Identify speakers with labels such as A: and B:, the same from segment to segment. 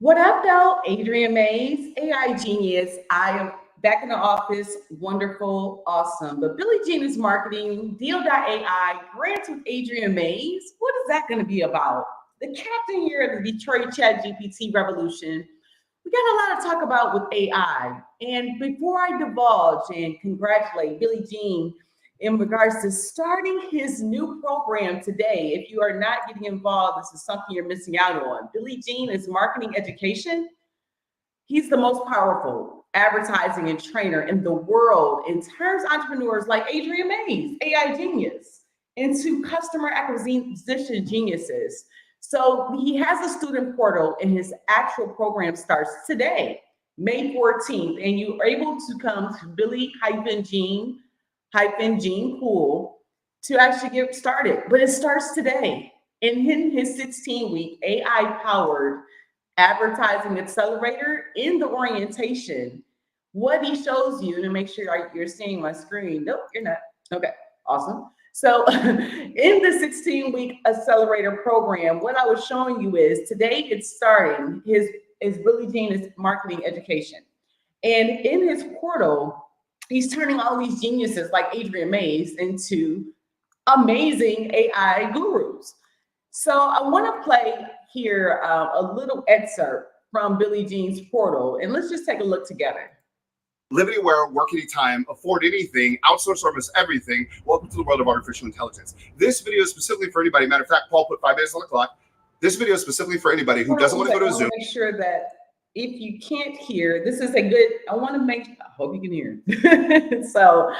A: What up, though? Adrienne Mays, AI genius. I am back in the office. Wonderful, awesome. But Billie Jean is marketing. Deal.ai, grants with Adrienne Mays. What is that going to be about? The captain here of the Detroit Chat GPT revolution. We got a lot to talk about with AI. And before I divulge and congratulate Billie Jean in regards to starting his new program today, if you are not getting involved, this is something you're missing out on. Billie Jean is marketing education. He's the most powerful advertising and trainer in the world and turns entrepreneurs like Adrienne Mays, AI genius, into customer acquisition geniuses. So he has a student portal and his actual program starts today, May 14th, and you are able to come to Billie-Jean Pool to actually get started. But it starts today. And in his 16-week AI powered advertising accelerator in the orientation, what he shows you to make sure you're seeing my screen. Nope, you're not. Okay, awesome. So in the 16-week accelerator program, what I was showing you is today it's starting his Billie Jean marketing education. And in his portal, he's turning all these geniuses like Adrienne Mays into amazing AI gurus. So I want to play here a little excerpt from Billie Jean's portal, and let's just take a look together.
B: Live anywhere, work anytime, afford anything, outsource almost everything. Welcome to the world of artificial intelligence. This video is specifically for anybody. Matter of fact, Paul put 5 minutes on the clock. This video is specifically for anybody who doesn't want to go to Zoom.
A: Make sure that if you can't hear, this is a good, I hope you can hear. So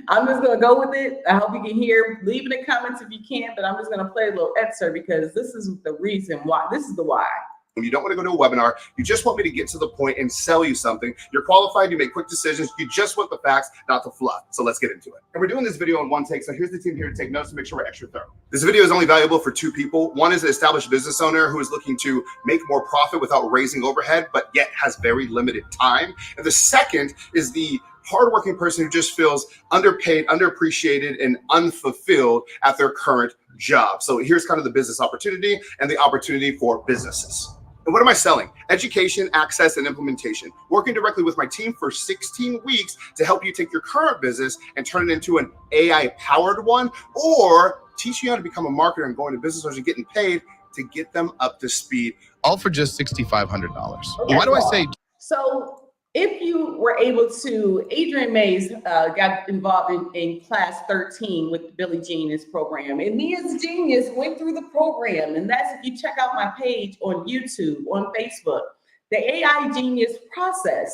A: I'm just going to go with it. I hope you can hear. Leave in the comments if you can, but I'm just going to play a little excerpt because this is the reason why. This is the why.
B: When you don't want to go to a webinar, you just want me to get to the point and sell you something. You're qualified, you make quick decisions. You just want the facts, not the fluff. So let's get into it. And we're doing this video in one take. So here's the team here to take notes to make sure we're extra thorough. This video is only valuable for 2 people. One is an established business owner who is looking to make more profit without raising overhead, but yet has very limited time. And the second is the hardworking person who just feels underpaid, underappreciated, and unfulfilled at their current job. So here's kind of the business opportunity and the opportunity for businesses. And what am I selling? Education, access, and implementation. Working directly with my team for 16 weeks to help you take your current business and turn it into an AI-powered one, or teach you how to become a marketer and go into business owners and getting paid to get them up to speed. All for just $6,500.
A: Okay.
B: Why do I say?
A: So if you were able to, Adrienne Mays got involved in class 13with Billie Jean's program, and me as a genius went through the program. And that's if you check out my page on YouTube, on Facebook. The AI genius process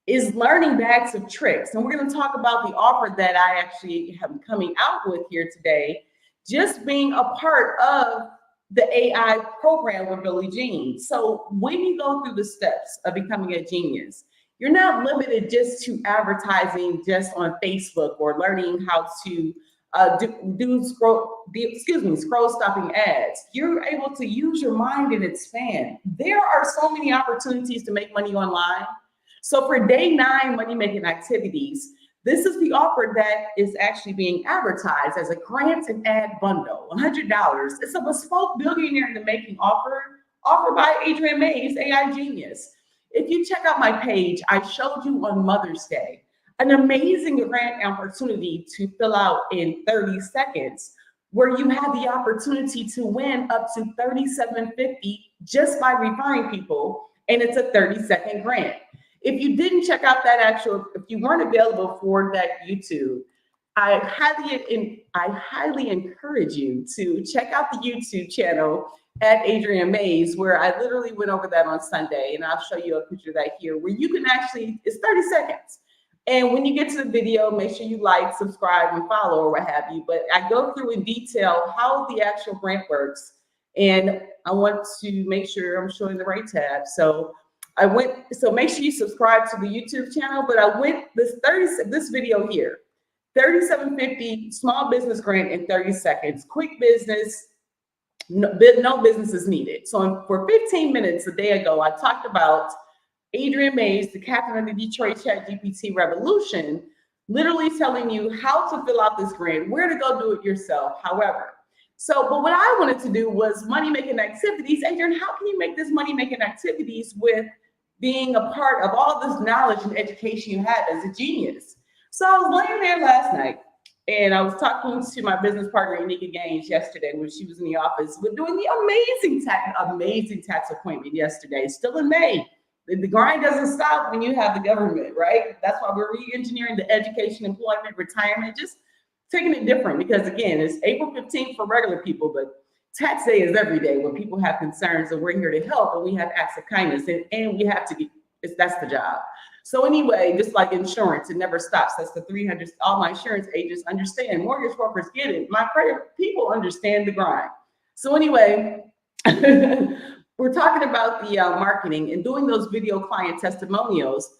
A: is learning bags of tricks. And we're going to talk about the offer that I actually am coming out with here today, just being a part of the AI program with Billie Jean. So when you go through the steps of becoming a genius, you're not limited just to advertising just on Facebook or learning how to scroll stopping ads. You're able to use your mind and expand. There are so many opportunities to make money online. So for day 9 money making activities, this is the offer that is actually being advertised as a grant and ad bundle, $100. It's a bespoke billionaire in the making offered by Adrienne Mays, AI genius. If you check out my page, I showed you on Mother's Day an amazing grant opportunity to fill out in 30 seconds, where you have the opportunity to win up to $37.50 just by referring people, and it's a 30-second grant. If you didn't check out if you weren't available for that YouTube, I highly encourage you to check out the YouTube channel at Adrienne Mays, where I literally went over that on Sunday, and I'll show you a picture of that here, where you can actually, it's 30 seconds. And when you get to the video, make sure you like, subscribe, and follow, or what have you. But I go through in detail how the actual grant works, and I want to make sure I'm showing the right tab. So make sure you subscribe to the YouTube channel, but I went this video here, $37.50 small business grant in 30 seconds, quick business, no business is needed. So for 15 minutes a day ago, I talked about Adrienne Mays, the captain of the Detroit Chat GPT revolution, literally telling you how to fill out this grant, where to go do it yourself. However, So, but what I wanted to do was money-making activities. Adriane, how can you make this money-making activities with being a part of all this knowledge and education you have as a genius? So I was laying there last night and I was talking to my business partner, Anika Gaines, yesterday when she was in the office. We're doing the amazing tax appointment yesterday, still in May. The grind doesn't stop when you have the government, right? That's why we're re-engineering the education, employment, retirement, just taking it different because, again, it's April 15th for regular people, but tax day is every day when people have concerns and we're here to help and we have acts of kindness and we have to be, that's the job. So anyway, just like insurance, it never stops. That's the 300, all my insurance agents understand. Mortgage brokers get it. My people understand the grind. So anyway, we're talking about the marketing and doing those video client testimonials,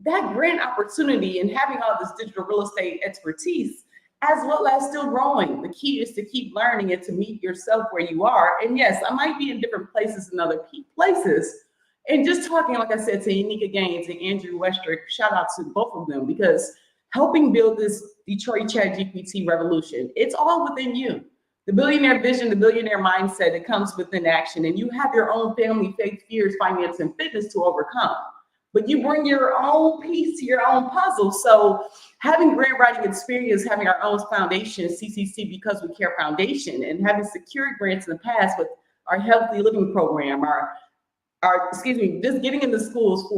A: that grant opportunity and having all this digital real estate expertise, as well as still growing. The key is to keep learning and to meet yourself where you are. And yes, I might be in different places than other places. And just talking, like I said, to Anika Gaines and Andrew Westrick, shout out to both of them because helping build this Detroit ChatGPT revolution, it's all within you. The billionaire vision, the billionaire mindset, it comes within action. And you have your own family, faith, fears, finance, and fitness to overcome. But you bring your own piece to your own puzzle. So having grant writing experience, having our own foundation, CCC Because We Care Foundation, and having secured grants in the past with our healthy living program, just getting into schools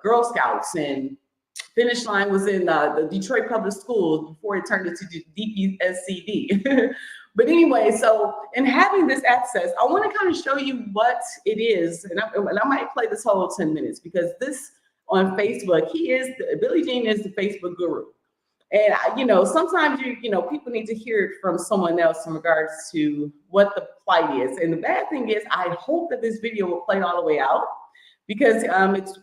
A: Girl Scouts, and Finish Line was in the Detroit Public Schools before it turned into DPSCD. But anyway, and having this access, I want to kind of show you what it is. And I might play this whole 10 minutes because this on Facebook, Billy Jean is the Facebook guru. And, sometimes people need to hear it from someone else in regards to what the plight is. And the bad thing is, I hope that this video will play all the way out because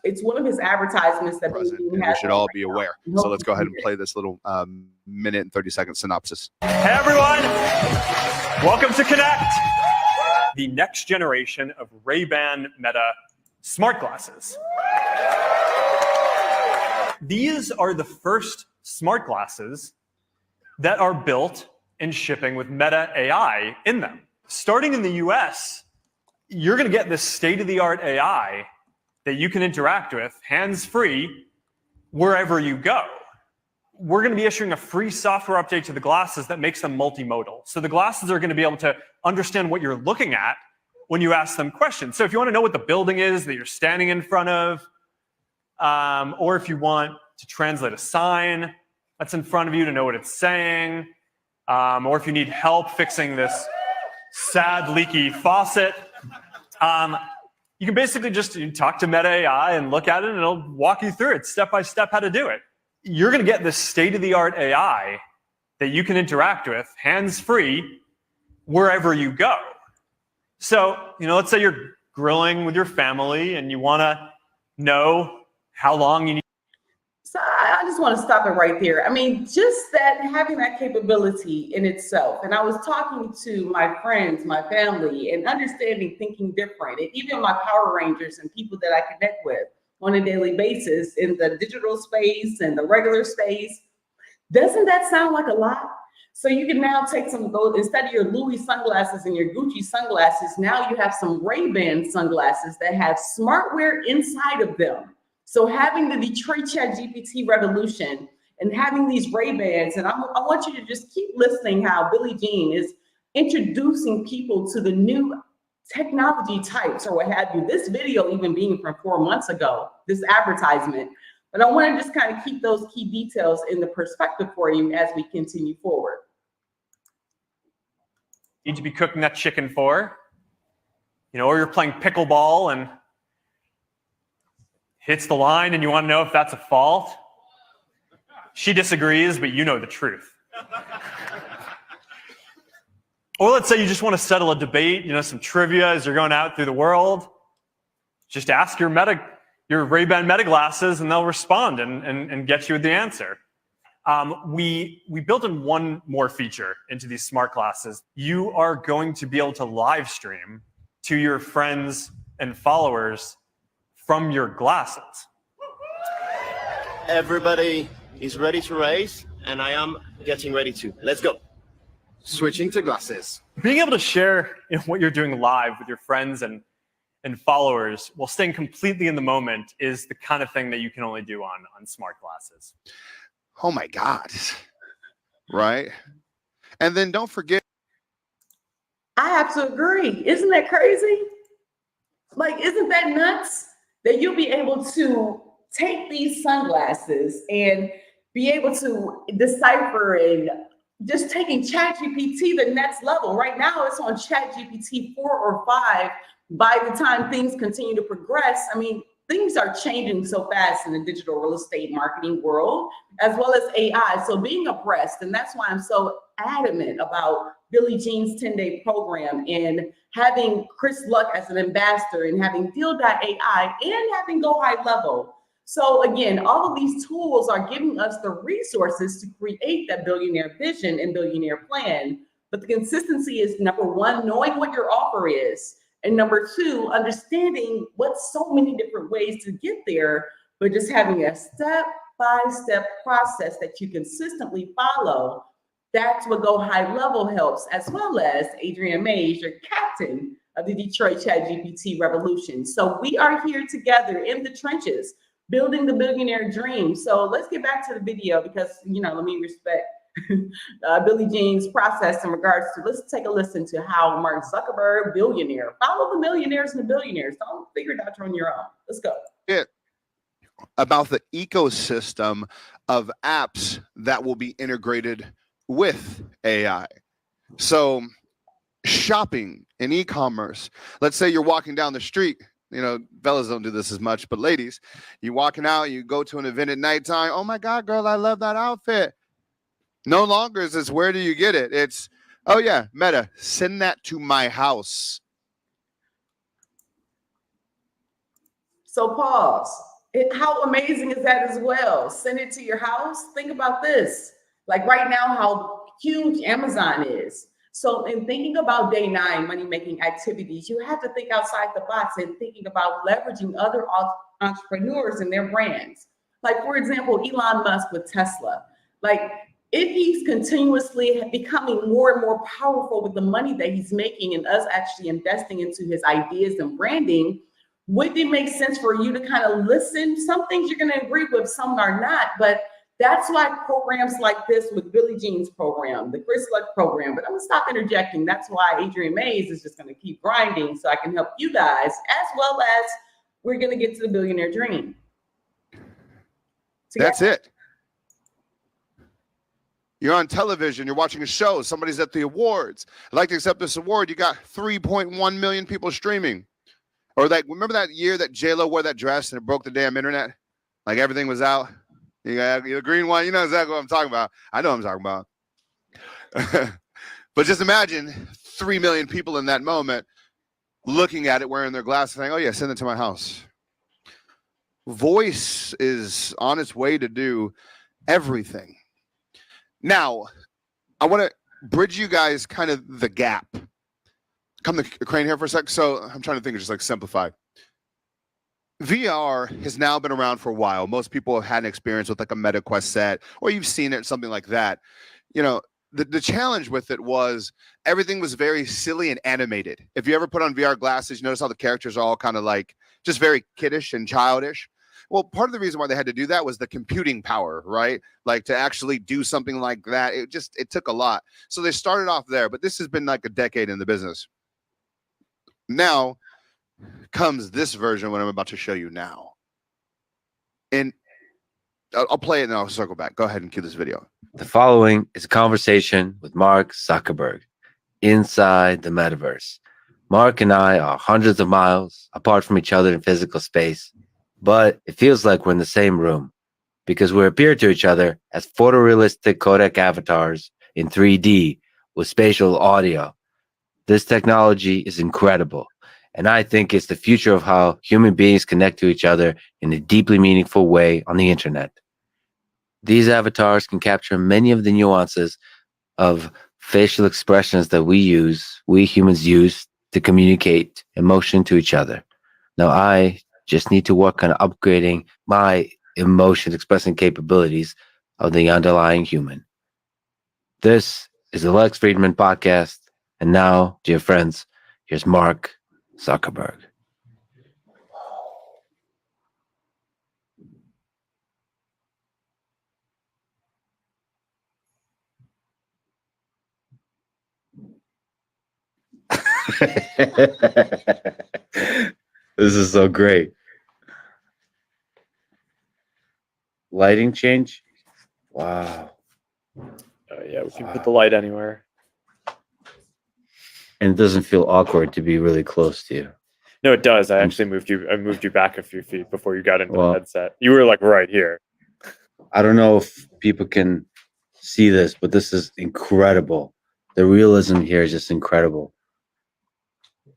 A: it's one of his advertisements that
B: we should all be aware. So let's go ahead and play this little minute and 30-second synopsis.
C: Hey, everyone. Welcome to Connect, the next generation of Ray-Ban Meta smart glasses. These are the first smart glasses that are built and shipping with Meta AI in them. Starting in the US, you're going to get this state-of-the-art AI that you can interact with hands-free wherever you go. We're going to be issuing a free software update to the glasses that makes them multimodal. So the glasses are going to be able to understand what you're looking at when you ask them questions. So if you want to know what the building is that you're standing in front of, or if you want to translate a sign that's in front of you to know what it's saying, or if you need help fixing this sad leaky faucet, you can basically just talk to Meta AI and look at it and it'll walk you through it step by step how to do it. You're going to get this state-of-the-art AI that you can interact with hands-free wherever you go. So, let's say you're grilling with your family and you want to know how long you need.
A: So I just want to stop it right there. I mean, just that having that capability in itself. And I was talking to my friends, my family, and understanding thinking different, and even my Power Rangers and people that I connect with on a daily basis in the digital space and the regular space. Doesn't that sound like a lot? So you can now take some of those, instead of your Louis sunglasses and your Gucci sunglasses, now you have some Ray-Ban sunglasses that have smartware inside of them. So having the Detroit ChatGPT revolution and having these Ray-Bans, and I want you to just keep listening how Billie Jean is introducing people to the new technology types or what have you. This video even being from 4 months ago, this advertisement. But I want to just kind of keep those key details in the perspective for you as we continue forward.
C: Need to be cooking that chicken for, or you're playing pickleball and hits the line and you want to know if that's a fault. She disagrees, but you know the truth. Or let's say you just want to settle a debate, some trivia as you're going out through the world. Just ask your Ray-Ban Meta glasses and they'll respond and get you the answer. We built in one more feature into these smart glasses. You are going to be able to live stream to your friends and followers from your glasses.
D: Everybody is ready to race, and I am getting ready to. Let's go.
B: Switching to glasses.
C: Being able to share what you're doing live with your friends and followers while staying completely in the moment is the kind of thing that you can only do on smart glasses.
B: Oh my God. Right? And then don't forget.
A: I have to agree. Isn't that crazy? Like, isn't that nuts? That you'll be able to take these sunglasses and be able to decipher and just taking ChatGPT the next level. Right now, it's on ChatGPT 4 or 5. By the time things continue to progress, I mean, things are changing so fast in the digital real estate marketing world, as well as AI. So being abreast, and that's why I'm so adamant about Billie Jean's 10-day program and having Chris Luck as an ambassador and having Deal.ai and having Go High Level. So again, all of these tools are giving us the resources to create that billionaire vision and billionaire plan. But the consistency is, number one, knowing what your offer is. And number two, understanding what's so many different ways to get there, but just having a step-by-step process that you consistently follow. That's what Go High Level helps, as well as Adriane Mays, your captain of the Detroit ChatGPT revolution. So we are here together in the trenches, building the billionaire dream. So let's get back to the video because, let me respect Billie Jean's process in regards to, let's take a listen to how Mark Zuckerberg, billionaire, follow the millionaires and the billionaires. Don't figure it out on your own. Let's go.
B: About the ecosystem of apps that will be integrated with AI. So shopping and e-commerce, let's say you're walking down the street, fellas don't do this as much, but ladies, you walking out, you go to an event at nighttime. Oh my God, girl, I love that outfit. No longer is this, where do you get it? It's, oh yeah, Meta, send that to my house.
A: So pause. How amazing is that as well? Send it to your house. Think about this. Like right now, how huge Amazon is. So in thinking about day 9 money-making activities, you have to think outside the box and thinking about leveraging other entrepreneurs and their brands. Like, for example, Elon Musk with Tesla. Like, if he's continuously becoming more and more powerful with the money that he's making and us actually investing into his ideas and branding, would it make sense for you to kind of listen? Some things you're going to agree with, some are not, but that's why programs like this with Billie Jean's program, the Chris Luck program, but I'm going to stop interjecting. That's why Adriane Mays is just going to keep grinding so I can help you guys, as well as we're going to get to the billionaire dream.
B: That's it. You're on television, you're watching a show, somebody's at the awards. I'd like to accept this award. You got 3.1 million people streaming. Or like, remember that year that J-Lo wore that dress and it broke the damn internet? Like everything was out. You got the green one, you know exactly what I'm talking about. I know what I'm talking about. But just imagine 3 million people in that moment looking at it, wearing their glasses, saying, oh yeah, send it to my house. Voice is on its way to do everything. Now, I want to bridge you guys kind of the gap. Come to Crane here for a sec. So I'm trying to think of just like simplify. VR has now been around for a while. Most people have had an experience with like a MetaQuest set, or you've seen it, something like that. The challenge with it was everything was very silly and animated. If you ever put on VR glasses, you notice how the characters are all kind of like just very kiddish and childish. Well, part of the reason why they had to do that was the computing power, right? Like to actually do something like that, it took a lot. So they started off there, but this has been like a decade in the business. Now comes this version, what I'm about to show you now. And I'll play it and then I'll circle back. Go ahead and cue this video.
D: The following is a conversation with Mark Zuckerberg inside the metaverse. Mark and I are hundreds of miles apart from each other in physical space, but it feels like we're in the same room because we appear to each other as photorealistic codec avatars in 3D with spatial audio. This technology is incredible, and I think it's the future of how human beings connect to each other in a deeply meaningful way on the internet. These avatars can capture many of the nuances of facial expressions that we humans use to communicate emotion to each other. Now, I just need to work on upgrading my emotion expressing capabilities of the underlying human. This is the Lex Friedman Podcast. And now, dear friends, here's Mark Zuckerberg. This is so great. Lighting change? Wow.
C: Yeah, we can put the light anywhere.
D: And it doesn't feel awkward to be really close to you.
C: No, it does. I actually moved you back a few feet before you got into the headset. You were like right here.
D: I don't know if people can see this, but this is incredible. The realism here is just incredible.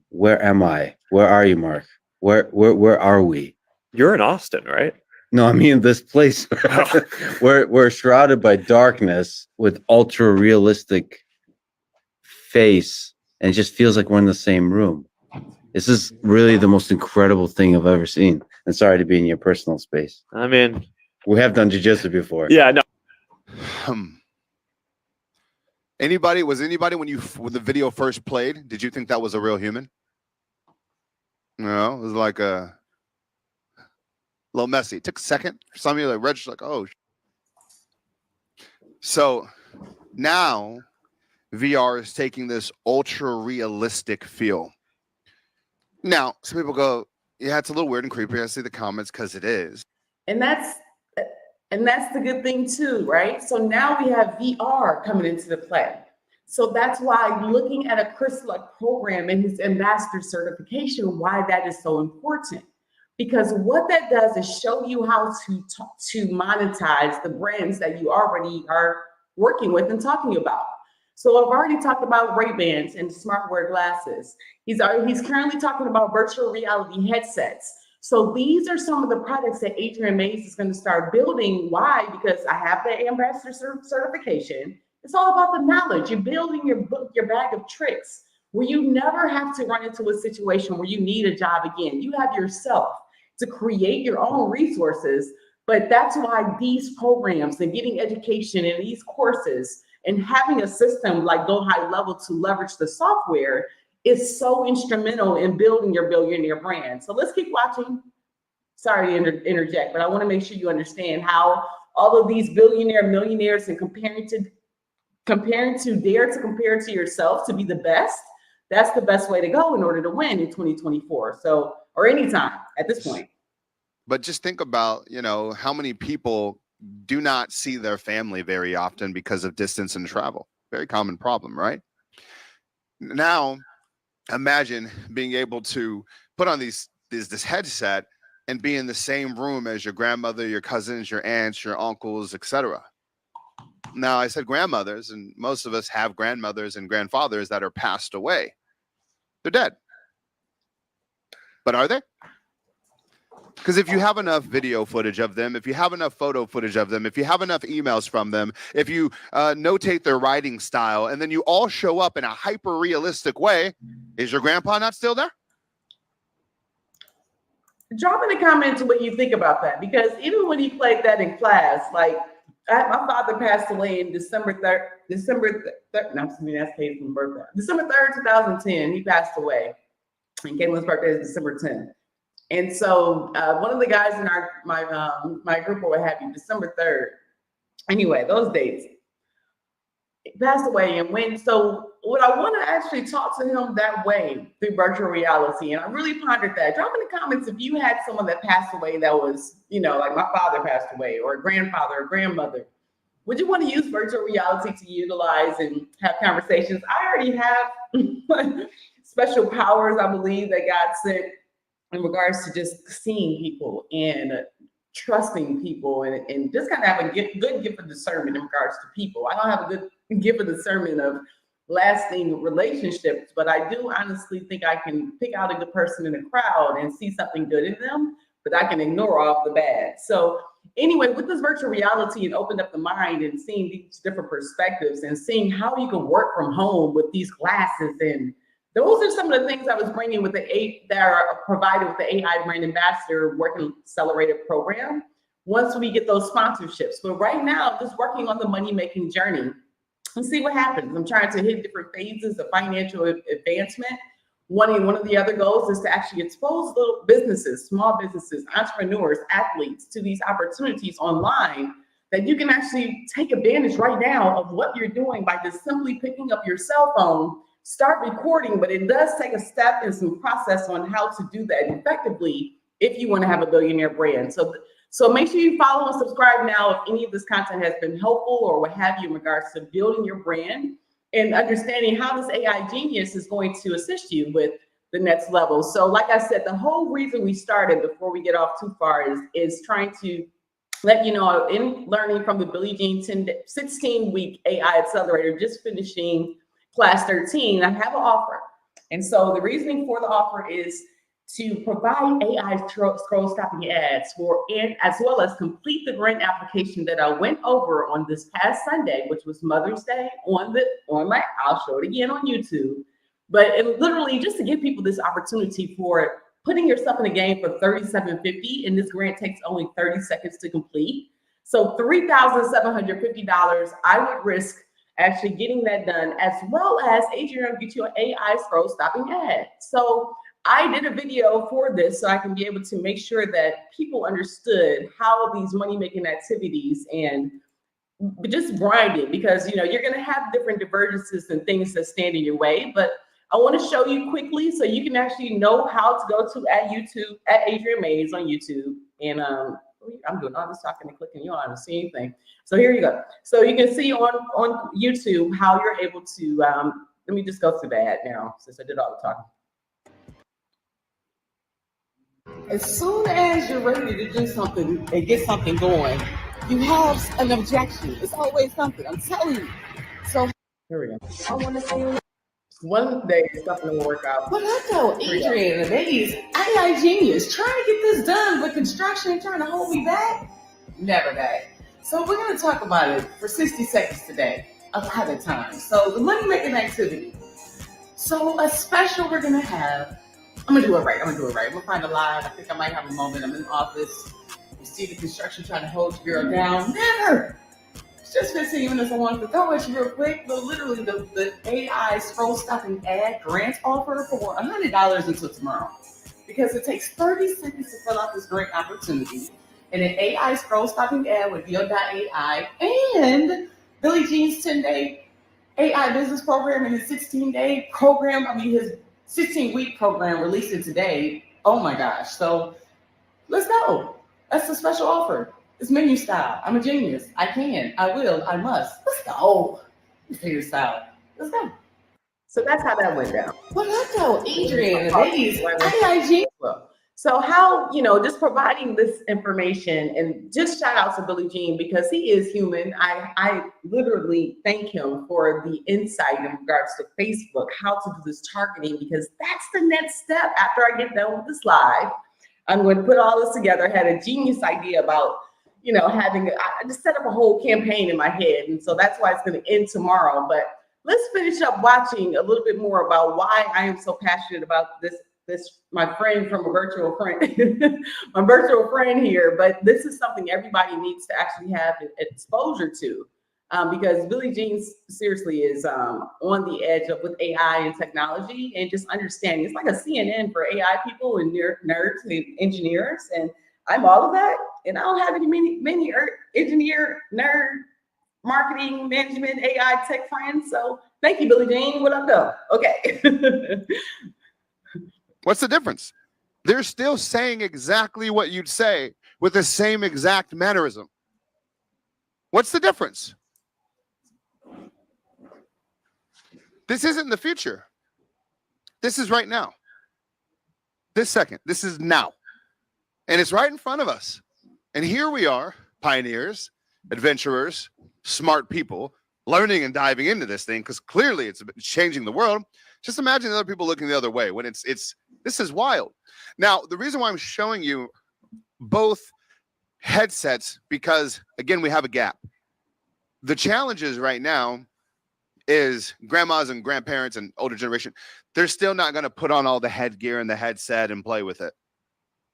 D: Where am I? Where are you, Mark? Where are we?
C: You're in Austin, right?
D: No, I mean this place. We're shrouded by darkness with ultra realistic face, and it just feels like we're in the same room. This is really the most incredible thing I've ever seen. And sorry to be in your personal space.
C: I mean,
D: we have done jiu-jitsu before.
C: Yeah, no.
B: Anybody when the video first played, did you think that was a real human? No, it was like a little messy. It took a second for some of you, like register, like, oh. So now VR is taking this ultra realistic feel. Now, some people go, yeah, it's a little weird and creepy. I see the comments because it is.
A: And that's the good thing too, right? So now we have VR coming into the play. So that's why looking at a Chris Luck program and his ambassador certification, why that is so important. Because what that does is show you how to monetize the brands that you already are working with and talking about. So I've already talked about Ray-Bans and smart wear glasses. He's currently talking about virtual reality headsets. So these are some of the products that Adriane Mays is going to start building. Why? Because I have the ambassador certification. It's all about the knowledge. You're building your bag of tricks where you never have to run into a situation where you need a job again. You have yourself to create your own resources. But that's why these programs and getting education and these courses and having a system like Go High Level to leverage the software is so instrumental in building your billionaire brand. So let's keep watching. Sorry to interject, but I want to make sure you understand how all of these millionaires and comparing to dare to compare to yourself to be the best. That's the best way to go in order to win in 2024. So, or anytime at this point.
B: But just think about, how many people do not see their family very often because of distance and travel. Very common problem, right? Now, imagine being able to put on this headset and be in the same room as your grandmother, your cousins, your aunts, your uncles, etc. Now, I said grandmothers, and most of us have grandmothers and grandfathers that are passed away. They're dead. But are they? Because if you have enough video footage of them, if you have enough photo footage of them, if you have enough emails from them, if you notate their writing style, and then you all show up in a hyper-realistic way, is your grandpa not still there?
A: Drop in the comments what you think about that. Because even when he played that in class, like my father passed away in December 3rd, 2010, he passed away. And Caitlin's birthday is December 10th. And so one of the guys in my group or what have you, December 3rd. Anyway, those dates. He passed away, and so what I want to actually talk to him that way through virtual reality, and I really pondered that. Drop in the comments if you had someone that passed away that was, like my father passed away, or a grandfather or grandmother. Would you want to use virtual reality to utilize and have conversations? I already have special powers, I believe, that God sent in regards to just seeing people and trusting people and just kind of have a good gift of discernment in regards to people. I don't have a good gift of discernment of lasting relationships, but I do honestly think I can pick out a good person in a crowd and see something good in them, but I can ignore all the bad. So anyway, with this virtual reality and opened up the mind and seeing these different perspectives and seeing how you can work from home with these glasses, and those are some of the things I was bringing with that are provided with the AI Brand Ambassador Working Accelerated program once we get those sponsorships. But right now, just working on the money-making journey. and see what happens. I'm trying to hit different phases of financial advancement. One of the other goals is to actually expose little businesses, small businesses, entrepreneurs, athletes to these opportunities online that you can actually take advantage right now of what you're doing by just simply picking up your cell phone, start recording. But it does take a step and some process on how to do that effectively if you want to have a billionaire brand. So make sure you follow and subscribe now if any of this content has been helpful or what have you in regards to building your brand and understanding how this AI genius is going to assist you with the next level. So like I said, the whole reason we started, before we get off too far, is trying to let you know, in learning from the Billie Jean 16-week AI Accelerator, just finishing class 13, I have an offer. And so the reasoning for the offer is to provide AI scroll stopping ads and as well as complete the grant application that I went over on this past Sunday, which was Mother's Day I'll show it again on YouTube. But it literally just to give people this opportunity for putting yourself in the game for $37.50, and this grant takes only 30 seconds to complete. So $3,750, I would risk actually getting that done, as well as Adriane will get you an AI scroll stopping ad. So I did a video for this so I can be able to make sure that people understood how these money-making activities and just grind it, because you're going to have different divergences and things that stand in your way. But I want to show you quickly so you can actually know how to go to at Adriane Mays on YouTube. And I'm doing all this talking and clicking. You don't have to see anything. So here you go. So you can see on YouTube how you're able to. Let me just go to the ad now since I did all the talking. As soon as you're ready to do something and get something going, you have an objection. It's always something. I'm telling you. So here we go. I want to see one day something will work out. But I know Adriane and Mays, AI genius, trying to get this done with construction, trying to hold me back. Never that. So we're going to talk about it for 60 seconds today, ahead of time. So the money making activity. So a special we're going to have. I'm gonna do it right. I'm gonna find a line. I think I might have a moment. I'm in the office. You see the construction trying to hold your girl down. Never. It's just 15 minutes. I wanted to throw at you real quick. But literally, the AI scroll stopping ad grant offer for $100 until tomorrow, because it takes 30 seconds to fill out this grant opportunity. And an AI scroll stopping ad with Deal.ai and Billie Jean's 10-day AI business program and his 16-day program. His 16-week program releasing today. Oh my gosh. So let's go. That's a special offer. It's menu style. I'm a genius. I can. I will. I must. Let's go. You figure this out. Let's go. So that's how that went down. Well, let's go. Adriane, ladies. IIG. So how, just providing this information, and just shout out to Billie Jean because he is human. I literally thank him for the insight in regards to Facebook, how to do this targeting, because that's the next step after I get done with this live. I'm going to put all this together. I had a genius idea about, I just set up a whole campaign in my head. And so that's why it's going to end tomorrow. But let's finish up watching a little bit more about why I am so passionate about this my friend from a virtual friend, my virtual friend here. But this is something everybody needs to actually have exposure to, because Billie Jean seriously is on the edge of with AI and technology and just understanding. It's like a CNN for AI people and nerds and engineers, and I'm all of that. And I don't have many engineer, nerd, marketing, management, AI tech friends. So thank you, Billie Jean. What up, though? Okay.
B: What's the difference? They're still saying exactly what you'd say with the same exact mannerism. What's the difference? This isn't the future. This is right now. This second. This is now. And it's right in front of us. And here we are, pioneers, adventurers, smart people, learning and diving into this thing, because clearly it's changing the world. Just imagine the other people looking the other way when this is wild. Now, the reason why I'm showing you both headsets, because again, we have a gap. The challenges right now is grandmas and grandparents and older generation. They're still not going to put on all the headgear and the headset and play with it.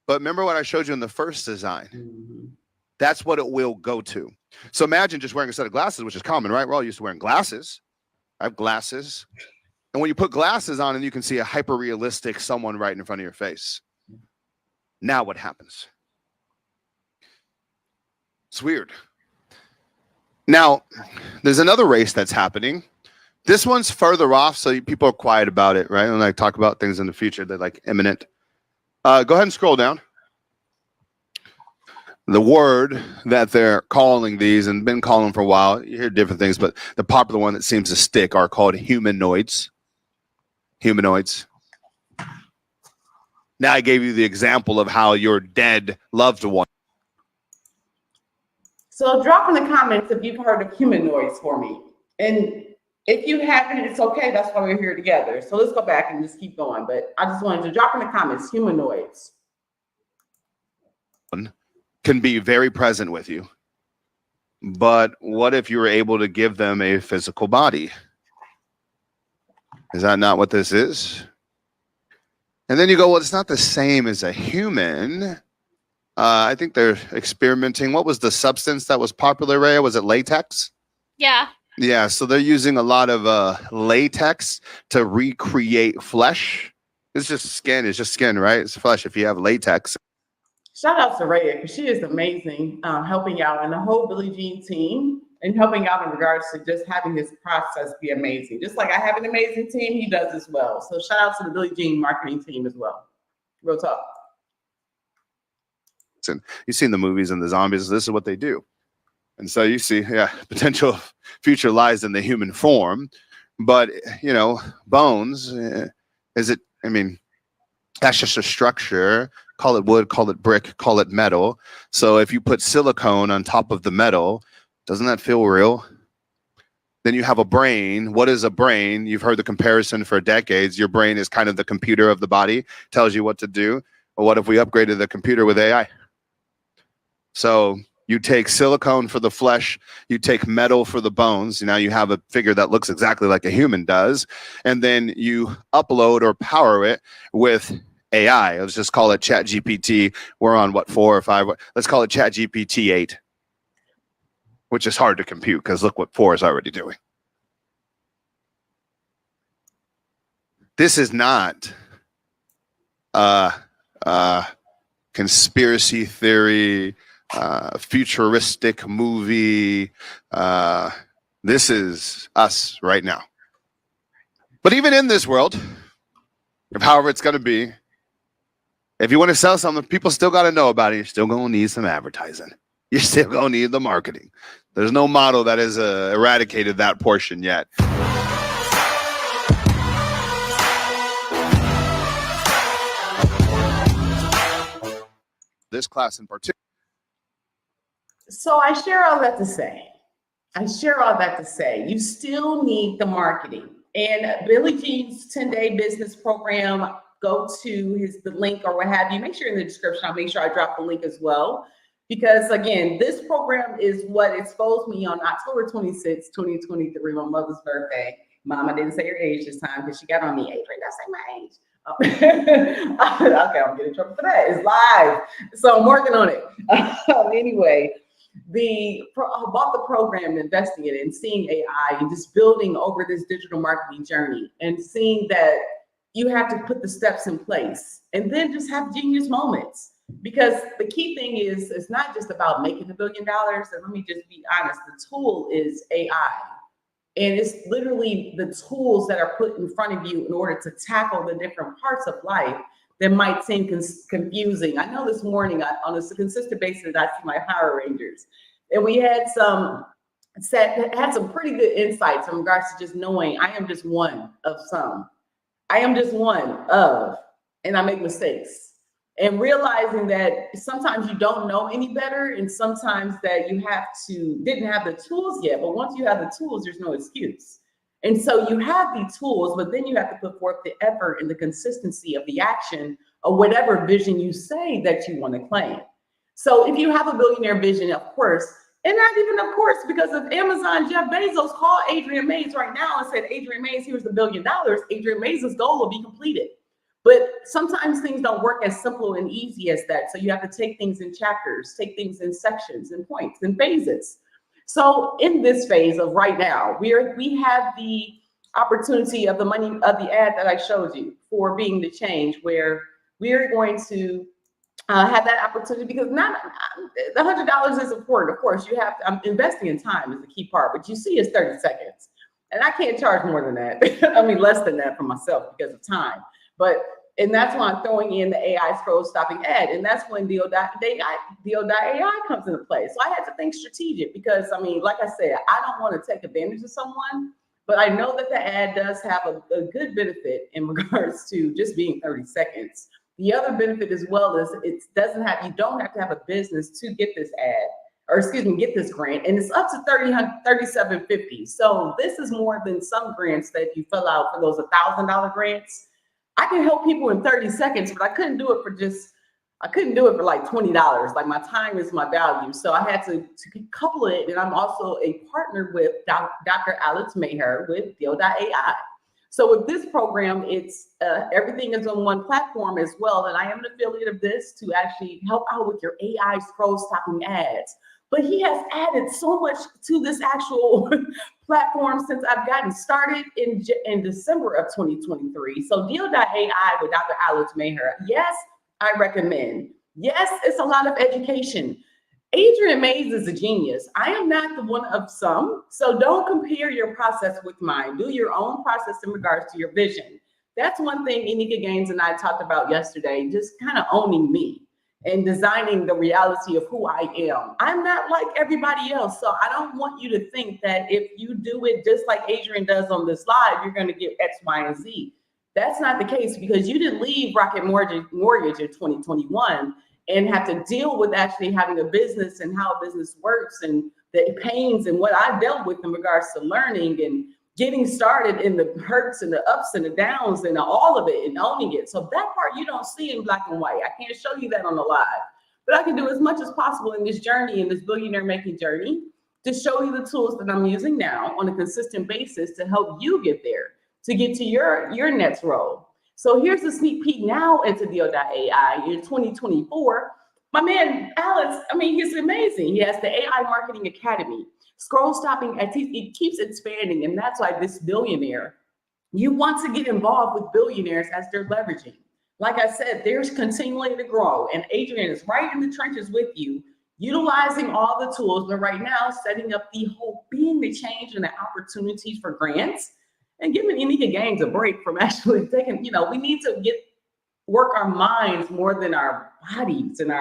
B: But remember what I showed you in the first design? That's what it will go to. So imagine just wearing a set of glasses, which is common, right? We're all used to wearing glasses. I have glasses. And when you put glasses on and you can see a hyper-realistic someone right in front of your face. Now what happens? It's weird. Now, there's another race that's happening. This one's further off, so people are quiet about it, right? When I talk about things in the future, they're like imminent. Go ahead and scroll down. The word that they're calling these, and been calling for a while, you hear different things, but the popular one that seems to stick are called humanoids. Humanoids. Now I gave you the example of how your dead loved one.
A: So drop in the comments if you've heard of humanoids for me. And if you haven't, it's okay. That's why we're here together. So let's go back and just keep going. But I just wanted to drop in the comments, humanoids.
B: Can be very present with you. But what if you were able to give them a physical body? Is that not what this is? And then you go, well, it's not the same as a human. I think they're experimenting. What was the substance that was popular, Rhea? Was it latex?
E: Yeah.
B: Yeah, so they're using a lot of latex to recreate flesh. It's just skin. It's just skin, right? It's flesh if you have latex.
A: Shout out to Rhea, because she is amazing, helping out, and the whole Billie Jean team, and helping out in regards to just having this process be amazing. Just like I have an amazing team, he does as well. So shout out to the Billie Jean marketing team as well. Real talk.
B: And you've seen the movies and the zombies. This is what they do. And so you see, yeah, potential future lies in the human form. But, you know, bones, is it, I mean, that's just a structure. Call it wood, call it brick, call it metal. So if you put silicone on top of the metal, doesn't that feel real? Then you have a brain. What is a brain? You've heard the comparison for decades. Your brain is kind of the computer of the body, tells you what to do. Well, what if we upgraded the computer with AI? So you take silicone for the flesh, you take metal for the bones. Now you have a figure that looks exactly like a human does. And then you upload or power it with AI. Let's just call it ChatGPT. We're on what, 4 or 5? Let's call it ChatGPT 8, which is hard to compute because look what 4 is already doing. This is not conspiracy theory, futuristic movie. This is us right now. But even in this world, of however it's going to be, if you want to sell something, people still got to know about it. You're still going to need some advertising. You're still going to need the marketing. There's no model that has eradicated that portion yet. This class in particular.
A: So I share all that to say. You still need the marketing. And Billie Jean's 10-day business program, go to the link or what have you. Make sure in the description, I'll make sure I drop the link as well. Because again, this program is what exposed me on October 26, 2023, my mother's birthday. Mama didn't say her age this time because she got on me. Adriane, don't say my age. Okay, I'm getting in trouble for that. It's live. So I'm working on it. Anyway, I bought the program, investing in it, and seeing AI and just building over this digital marketing journey and seeing that you have to put the steps in place and then just have genius moments. Because the key thing is, it's not just about making $1 billion. And let me just be honest, the tool is AI. And it's literally the tools that are put in front of you in order to tackle the different parts of life that might seem confusing. I know this morning on a consistent basis, I see my Power Rangers, and we had some pretty good insights in regards to just knowing I am just one of some. I am just one of, and I make mistakes. And realizing that sometimes you don't know any better, and sometimes that you didn't have the tools yet, but once you have the tools, there's no excuse. And so you have the tools, but then you have to put forth the effort and the consistency of the action of whatever vision you say that you want to claim. So if you have a billionaire vision, of course, and not even of course, because of Amazon, Jeff Bezos called Adriane Mays right now and said, Adriane Mays, here's $1 billion. Adriane Mays' goal will be completed. But sometimes things don't work as simple and easy as that. So you have to take things in chapters, take things in sections and points and phases. So in this phase of right now, we have the opportunity of the money of the ad that I showed you for being the change, where we're going to have that opportunity, because not the $100 is important. Of course, you have to, I'm investing in time is the key part, but you see it's 30 seconds. And I can't charge more than that. I mean, less than that for myself because of time. But, and that's why I'm throwing in the AI scroll stopping ad. And that's when Deal.ai comes into play. So I had to think strategic because, I mean, like I said, I don't want to take advantage of someone, but I know that the ad does have a good benefit in regards to just being 30 seconds. The other benefit as well is you don't have to have a business to get this ad, or excuse me, get this grant, and it's up to $37.50. So this is more than some grants that you fill out for those $1,000 grants. I can help people in 30 seconds, but I couldn't do it for like $20. Like, my time is my value. So I had to couple it. And I'm also a partner with Dr. Alex Maher with Deal.ai. So with this program, it's everything is on one platform as well. And I am an affiliate of this to actually help out with your AI scroll stopping ads. But he has added so much to this actual platform since I've gotten started in December of 2023. So Deal.ai with Dr. Alex Maher, yes, I recommend. Yes, it's a lot of education. Adriane Mays is a genius. I am not the one of some, so don't compare your process with mine. Do your own process in regards to your vision. That's one thing Enika Gaines and I talked about yesterday, just kind of owning me and designing the reality of who I am. I'm not like everybody else, so I don't want you to think that if you do it just like Adriane does on this live, you're going to get X, Y, and Z. That's not the case, because you didn't leave Rocket Mortgage in 2021 and have to deal with actually having a business and how business works and the pains and what I dealt with in regards to learning and getting started in the hurts and the ups and the downs and all of it and owning it. So that part you don't see in black and white. I can't show you that on the live, but I can do as much as possible in this journey, in this billionaire making journey, to show you the tools that I'm using now on a consistent basis to help you get there, to get to your next role. So here's a sneak peek now into Deal.ai in 2024. My man, Alex, I mean, he's amazing. He has the AI Marketing Academy. Scroll stopping, it keeps expanding. And that's why this billionaire, you want to get involved with billionaires as they're leveraging. Like I said, there's continuing to grow. And Adriane is right in the trenches with you, utilizing all the tools, but right now setting up the whole being the change and the opportunities for grants. And giving Enika Gaines a break from actually taking, we need to work our minds more than our bodies and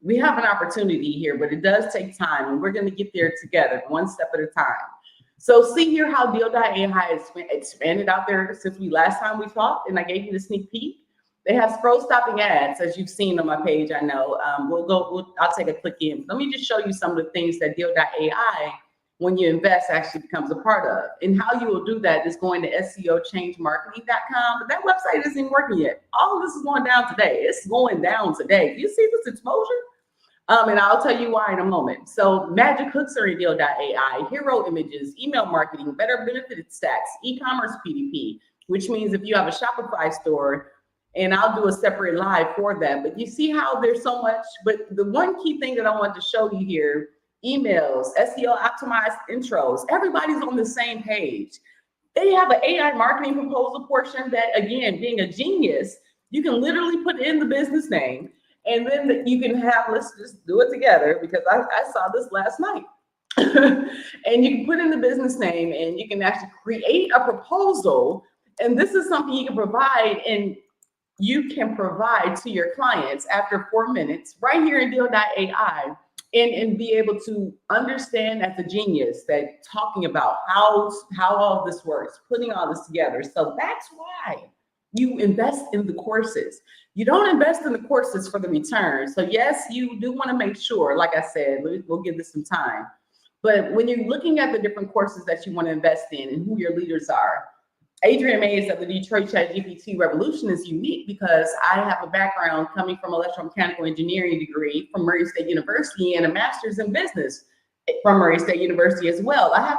A: we have an opportunity here, but it does take time, and we're going to get there together, one step at a time. So see here how Deal.ai has expanded out there since last time we talked, and I gave you the sneak peek. They have scroll stopping ads, as you've seen on my page. I know I'll take a click in. Let me just show you some of the things that Deal.ai, when you invest, actually becomes a part of. And how you will do that is going to SEOchangemarketing.com, but that website isn't even working yet. All of this is going down today. It's going down today. You see this exposure? And I'll tell you why in a moment. So magic hooks are in Deal.ai, hero images, email marketing, better benefited stacks, e-commerce PDP, which means if you have a Shopify store, and I'll do a separate live for that. But you see how there's so much, but the one key thing that I want to show you here, emails, SEO optimized intros, everybody's on the same page. They have an AI marketing proposal portion that, again, being a genius, you can literally put in the business name, and then you can have, let's just do it together, because I saw this last night. And you can put in the business name and you can actually create a proposal. And this is something you can provide, and you can provide to your clients after 4 minutes right here in Deal.ai. And be able to understand as a genius that talking about how all this works, putting all this together. So that's why you invest in the courses. You don't invest in the courses for the return. So yes, you do want to make sure, like I said, we'll give this some time. But when you're looking at the different courses that you want to invest in and who your leaders are, Adriane Mays of the Detroit ChatGPT Revolution is unique because I have a background coming from electromechanical engineering degree from Murray State University and a master's in business from Murray State University as well. I had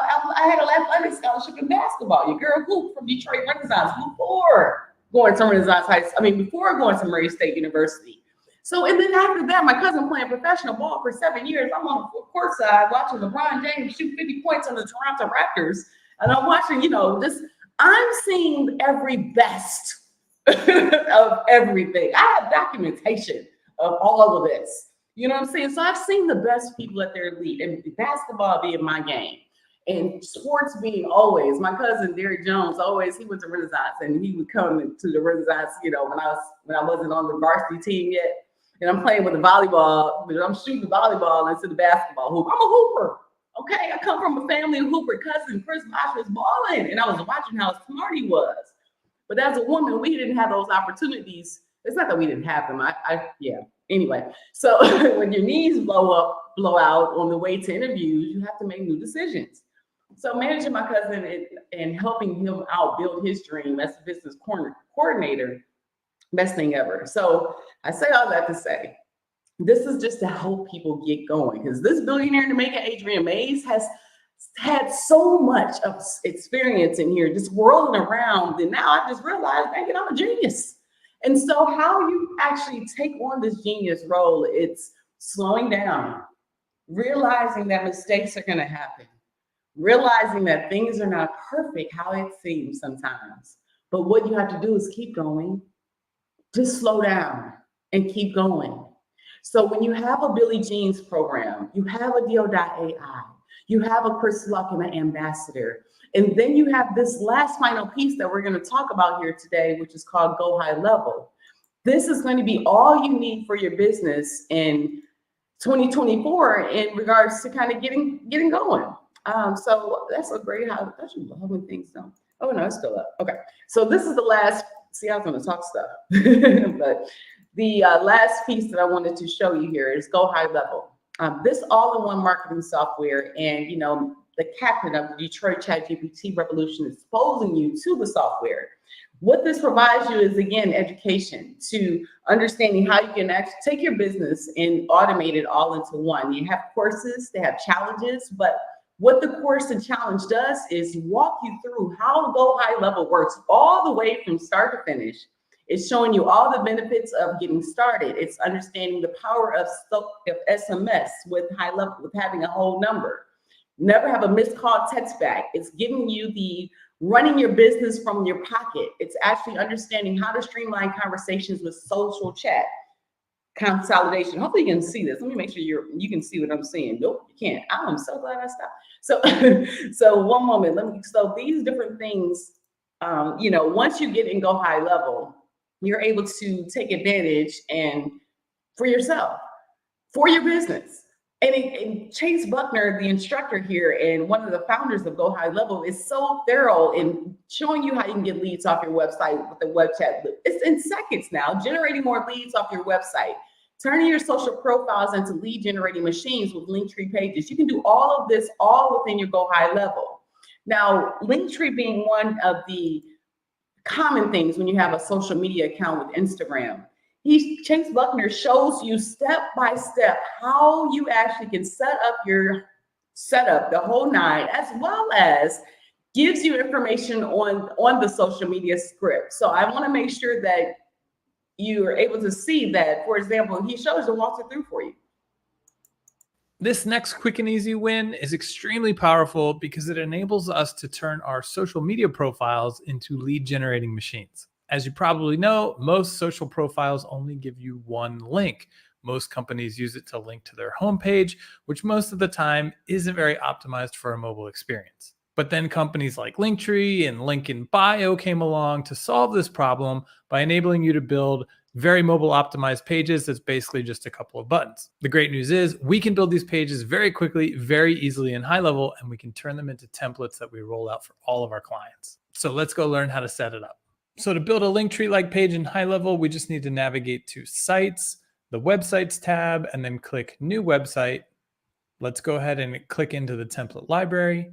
A: a athletic scholarship in basketball. Your girl Hoop from Detroit Renaissance, Hoop 4. going to Renaissance High School. I mean, before going to Murray State University. So, and then after that, my cousin playing professional ball for 7 years. I'm on the court side watching LeBron James shoot 50 points on the Toronto Raptors. And I'm watching, I'm seeing every best of everything. I have documentation of all of this. You know what I'm saying? So I've seen the best people at their elite, and basketball being my game. And sports being always, my cousin Derek Jones, always, he went to Renaissance and he would come to the Renaissance, when I wasn't on the varsity team yet. And I'm playing with the volleyball, but I'm shooting the volleyball into the basketball hoop. I'm a hooper. Okay. I come from a family of hooper. Cousin Chris Bosh was balling, and I was watching how smart he was. But as a woman, we didn't have those opportunities. It's not that we didn't have them. Anyway, so when your knees blow out on the way to interviews, you have to make new decisions. So managing my cousin and helping him out build his dream as a business coordinator, best thing ever. So I say all that to say, this is just to help people get going, because this billionaire in the making, Adriane Mays, has had so much of experience in here, just whirling around. And now I just realized, dang it, I'm a genius. And so how you actually take on this genius role, it's slowing down, realizing that mistakes are going to happen, realizing that things are not perfect how it seems sometimes. But what you have to do is keep going. Just slow down and keep going. So when you have a Billie Jean's program, you have a Deal.ai, you have a Chris Luck and an ambassador, and then you have this last final piece that we're going to talk about here today, which is called Go High Level. This is going to be all you need for your business in 2024 in regards to kind of getting going. So that's a great how many things down. Oh no, it's still up. Okay, so this is the last. See, I was going to talk stuff, but the last piece that I wanted to show you here is Go High Level. This all-in-one marketing software, and the captain of the Detroit ChatGPT revolution is exposing you to the software. What this provides you is, again, education to understanding how you can actually take your business and automate it all into one. You have courses, they have challenges, but what the course and challenge does is walk you through how Go High Level works all the way from start to finish. It's showing you all the benefits of getting started. It's understanding the power of SMS with high level, with having a whole number. Never have a missed call text back. It's giving you the running your business from your pocket. It's actually understanding how to streamline conversations with social chat. Consolidation. Hopefully you can see this. Let me make sure you can see what I'm saying. Nope, you can't. I'm so glad I stopped. So one moment. So these different things, once you get and Go High Level, you're able to take advantage and for yourself, for your business. And Chase Buckner, the instructor here and one of the founders of Go High Level, is so thorough in showing you how you can get leads off your website with the web chat. It's in seconds now, generating more leads off your website, turning your social profiles into lead generating machines with Linktree pages. You can do all of this all within your Go High Level. Now, Linktree being one of the common things when you have a social media account with Instagram. Chase Buckner shows you step by step how you actually can set up your setup, the whole nine, as well as gives you information on the social media script. So I want to make sure that you are able to see that, for example, he shows and walks it through for you.
E: This next quick and easy win is extremely powerful because it enables us to turn our social media profiles into lead generating machines. As you probably know, most social profiles only give you one link. Most companies use it to link to their homepage, which most of the time isn't very optimized for a mobile experience. But then companies like Linktree and Link in Bio came along to solve this problem by enabling you to build very mobile optimized pages that's basically just a couple of buttons. The great news is we can build these pages very quickly, very easily and high level, and we can turn them into templates that we roll out for all of our clients. So let's go learn how to set it up. So to build a Linktree-like page in high level, we just need to navigate to Sites, the Websites tab, and then click New Website. Let's go ahead and click into the template library.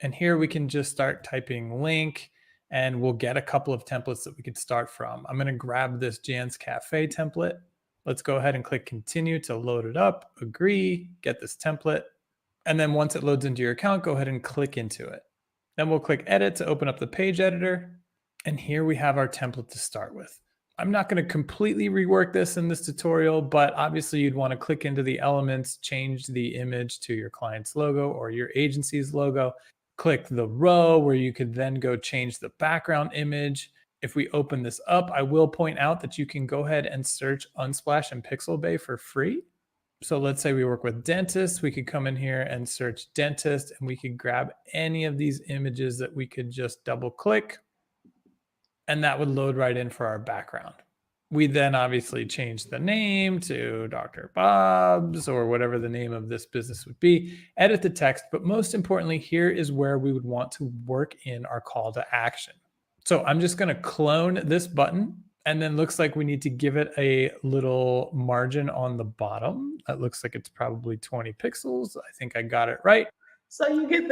E: And here we can just start typing link, and we'll get a couple of templates that we could start from. I'm going to grab this Jan's Cafe template. Let's go ahead and click Continue to load it up, agree, get this template. And then once it loads into your account, go ahead and click into it. Then we'll click Edit to open up the page editor. And here we have our template to start with. I'm not going to completely rework this in this tutorial, but obviously you'd want to click into the elements, change the image to your client's logo or your agency's logo. Click the row where you could then go change the background image. If we open this up, I will point out that you can go ahead and search Unsplash and Pixabay for free. So let's say we work with dentists, we could come in here and search dentist, and we could grab any of these images that we could just double click, and that would load right in for our background. We then obviously change the name to Dr. Bob's or whatever the name of this business would be, edit the text, but most importantly, here is where we would want to work in our call to action. So I'm just going to clone this button, and then looks like we need to give it a little margin on the bottom. That looks like it's probably 20 pixels. I think I got it right.
A: So you get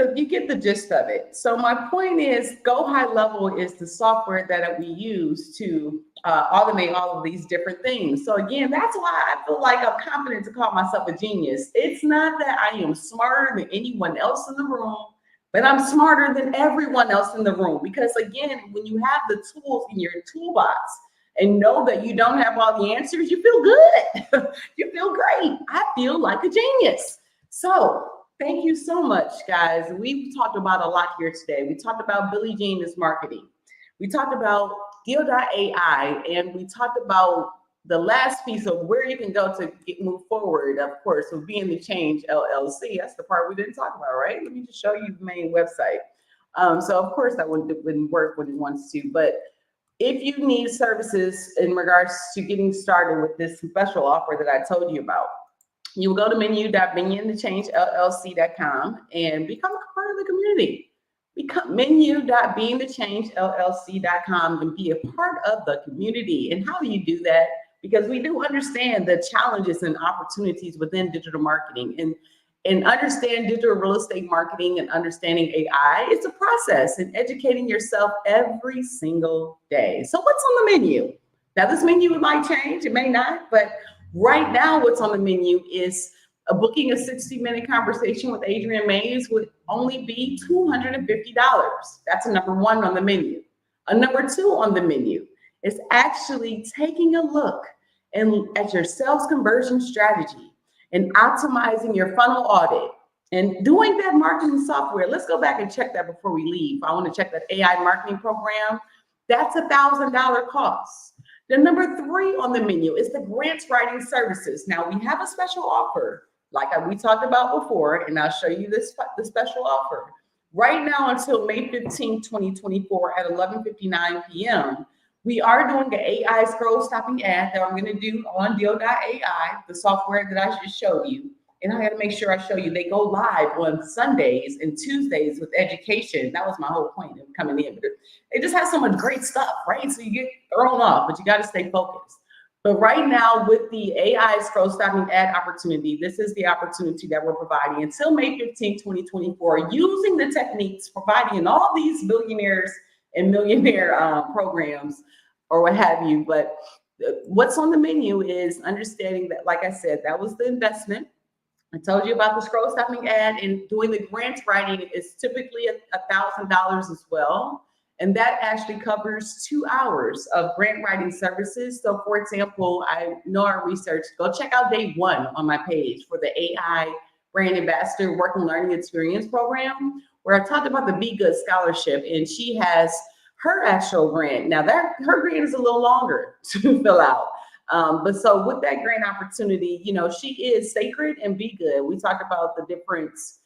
A: the gist of it. So my point is, Go High Level is the software that we use to automate all of these different things. So again, that's why I feel like I'm confident to call myself a genius. It's not that I am smarter than anyone else in the room, but I'm smarter than everyone else in the room. Because again, when you have the tools in your toolbox and know that you don't have all the answers, you feel good. You feel great. I feel like a genius. So thank you so much, guys. We've talked about a lot here today. We talked about Billie Jean is marketing. We talked about Deal.ai, and we talked about the last piece of where you can go to move forward, of course, of Being the Change LLC. That's the part we didn't talk about, right? Let me just show you the main website. So of course that wouldn't work when it wants to, but if you need services in regards to getting started with this special offer that I told you about, you will go to menu.beingthechangellc.com and become a part of the community. Become menu.beingthechangellc.com and be a part of the community. And how do you do that? Because we do understand the challenges and opportunities within digital marketing, and understand digital real estate marketing and understanding AI. It's a process, and educating yourself every single day. So what's on the menu? Now this menu might change, it may not, but right now, what's on the menu is booking a 60-minute conversation with Adriane Mays would only be $250. That's a number one on the menu. A number two on the menu is actually taking a look at your sales conversion strategy and optimizing your funnel audit and doing that marketing software. Let's go back and check that before we leave. I want to check that AI marketing program. That's $1,000 cost. The number three on the menu is the grants writing services. Now we have a special offer, like we talked about before, and I'll show you the special offer. Right now until May 15, 2024 at 11:59 p.m., we are doing an AI scroll stopping ad that I'm going to do on Deal.ai, the software that I just showed you. And I got to make sure I show you they go live on Sundays and Tuesdays with education. That was my whole point of coming in. But it just has so much great stuff, right? So you get thrown off, but you got to stay focused. But right now with the AI scroll stopping ad opportunity, this is the opportunity that we're providing until May 15, 2024, using the techniques providing in all these billionaires and millionaire programs or what have you. But what's on the menu is understanding that, like I said, that was the investment. I told you about the scroll stopping ad, and doing the grant writing is typically $1,000 as well. And that actually covers 2 hours of grant writing services. So for example, I know our research, go check out day one on my page for the AI Brand Ambassador Work and Learning Experience Program, where I talked about the Be Good Scholarship, and she has her actual grant. Now her grant is a little longer to fill out. But so with that grant opportunity, you know, she is sacred and Be Good. We talked about the difference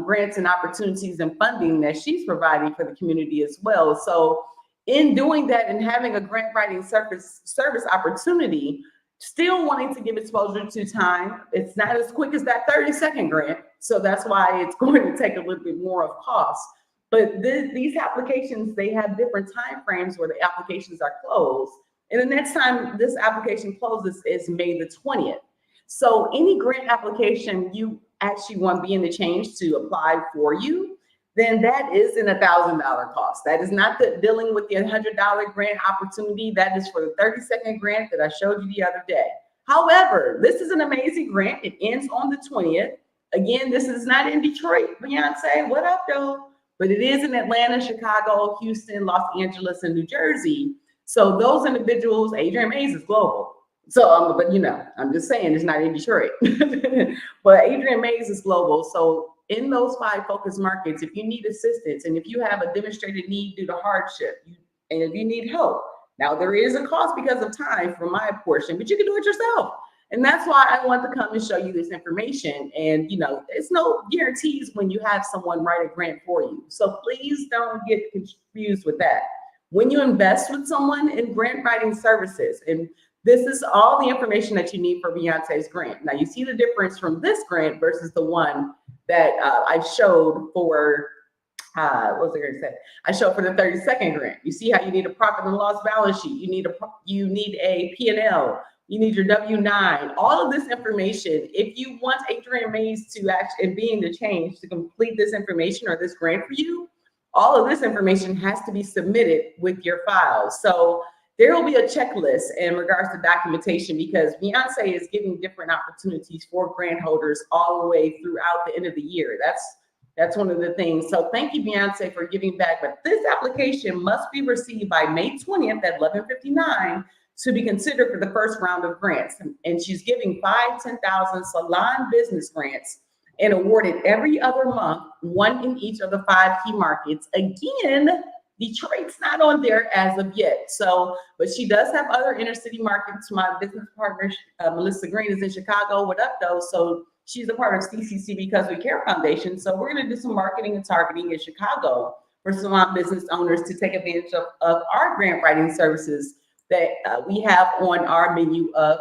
A: grants and opportunities and funding that she's providing for the community as well. So in doing that and having a grant writing service opportunity, still wanting to give exposure to time, it's not as quick as that 30-second grant. So that's why it's going to take a little bit more of cost. But these applications, they have different time frames where the applications are closed. And the next time this application closes is May the 20th. So any grant application you actually want Being the Change to apply for you, then that is an $1,000 cost. That is not dealing with the $100 grant opportunity. That is for the 30-second grant that I showed you the other day. However, this is an amazing grant. It ends on the 20th. Again, this is not in Detroit. Beyonce, what up, though? but it is in Atlanta, Chicago, Houston, Los Angeles, and New Jersey. So those individuals, Adriane Mays is global. So, but I'm just saying it's not in Detroit, but Adriane Mays is global. So in those 5 focus markets, if you need assistance and if you have a demonstrated need due to hardship, and if you need help, now there is a cost because of time for my portion, but you can do it yourself. And that's why I want to come and show you this information. And, it's no guarantees when you have someone write a grant for you. So please don't get confused with that. When you invest with someone in grant writing services, and this is all the information that you need for Beyonce's grant. Now you see the difference from this grant versus the one that I showed for, what was I going to say? I showed for the 30-second grant. You see how you need a profit and loss balance sheet. You need a P&L. You need your W-9, all of this information. If you want Adriane Mays to actually be in the change to complete this information or this grant for you, all of this information has to be submitted with your files. So there will be a checklist in regards to documentation because Beyonce is giving different opportunities for grant holders all the way throughout the end of the year. That's one of the things. So thank you, Beyonce, for giving back. But this application must be received by May 20th at 11:59 to be considered for the first round of grants. And she's giving 5 $10,000 salon business grants and awarded every other month, 1 in each of the 5 key markets. Again, Detroit's not on there as of yet. So, but she does have other inner city markets. My business partner, Melissa Green, is in Chicago. What up, though? So she's a part of CCC Because We Care Foundation. So we're going to do some marketing and targeting in Chicago for salon business owners to take advantage of our grant writing services that we have on our menu of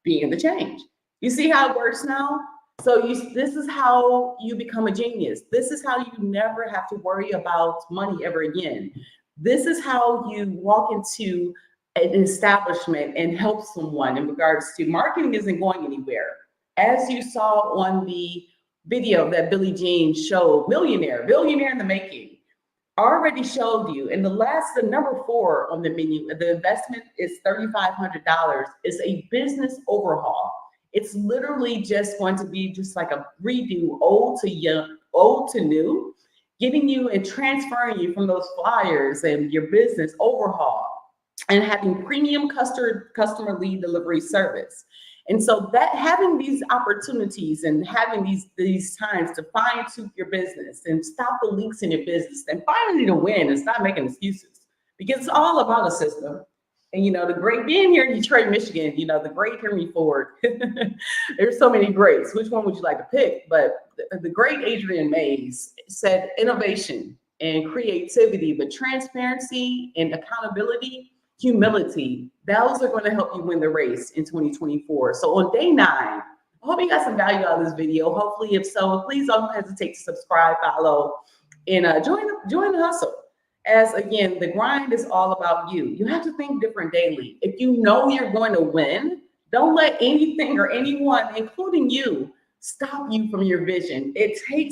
A: being the change. You see how it works now? So this is how you become a genius. This is how you never have to worry about money ever again. This is how you walk into an establishment and help someone in regards to marketing isn't going anywhere. As you saw on the video that Billie Jean showed, billionaire in the making, already showed you. And the number 4 on the menu, the investment is $3,500, is a business overhaul. It's literally just going to be just like a redo, old to new, getting you and transferring you from those flyers and your business overhaul and having premium customer lead delivery service. And so that having these opportunities and having these times to fine tune your business and stop the leaks in your business and finally to win and stop making excuses, because it's all about a system. And, the great being here in Detroit, Michigan, the great Henry Ford, there's so many greats. Which one would you like to pick? But the great Adriane Mays said innovation and creativity, but transparency and accountability, humility, those are going to help you win the race in 2024. So on day 9, I hope you got some value out of this video. Hopefully, if so, please don't hesitate to subscribe, follow, and join the hustle. As again, the grind is all about you. You have to think different daily. If you know you're going to win, don't let anything or anyone, including you, stop you from your vision.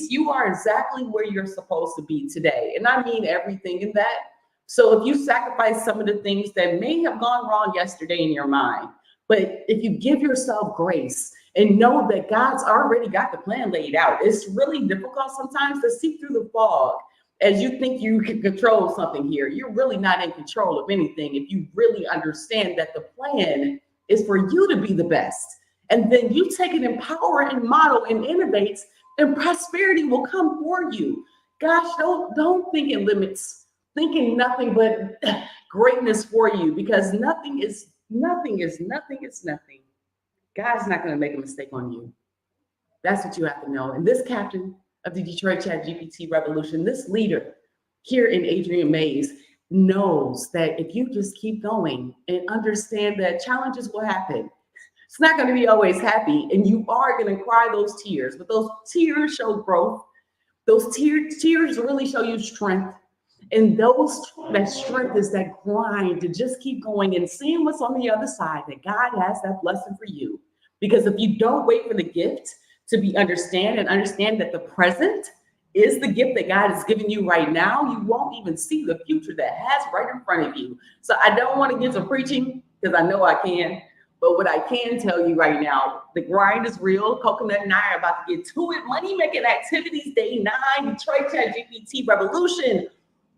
A: You are exactly where you're supposed to be today. And I mean everything in that. So if you sacrifice some of the things that may have gone wrong yesterday in your mind, but if you give yourself grace and know that God's already got the plan laid out, it's really difficult sometimes to see through the fog. As you think you can control something here, you're really not in control of anything if you really understand that the plan is for you to be the best. And then you take an empower and model and innovate, and prosperity will come for you. Gosh, don't think in limits, think in nothing but greatness for you, because nothing is nothing. God's not going to make a mistake on you. That's what you have to know. And this captain of the Detroit ChatGPT revolution, this leader here in Adriane Mays knows that if you just keep going and understand that challenges will happen, it's not going to be always happy, and you are going to cry those tears, but those tears show growth. Those tears really show you strength, and that strength is that grind to just keep going and seeing what's on the other side, that God has that blessing for you. Because if you don't wait for the gift to be understand that the present is the gift that God is giving you right now, you won't even see the future that has right in front of you. So I don't want to get to preaching because I know I can, But what I can tell you right now, the grind is real. Coconut and I are about to get to it. Money making activities, day 9, Detroit ChatGPT revolution.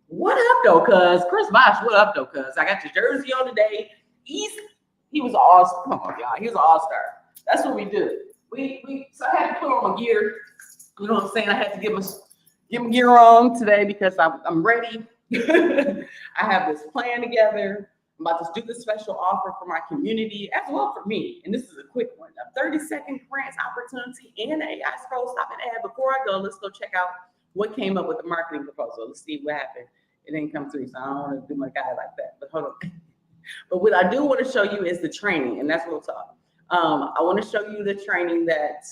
A: What up though, cuz? Chris Bosh, what up though, cuz? I got your jersey on today. He was awesome. Come on, y'all. He was an all-star. That's what we do. So I had to put on my gear. You know what I'm saying? I had to get my gear on today because I'm ready. I have this plan together. I'm about to do this special offer for my community as well for me. And this is a quick one. A 30-second grants opportunity and an AI scroll stop and ad. Before I go, let's go check out what came up with the marketing proposal. Let's see what happened. It didn't come through, so I don't want to do my guy like that. But hold on. But what I do want to show you is the training, and that's real talk. I want to show you the training that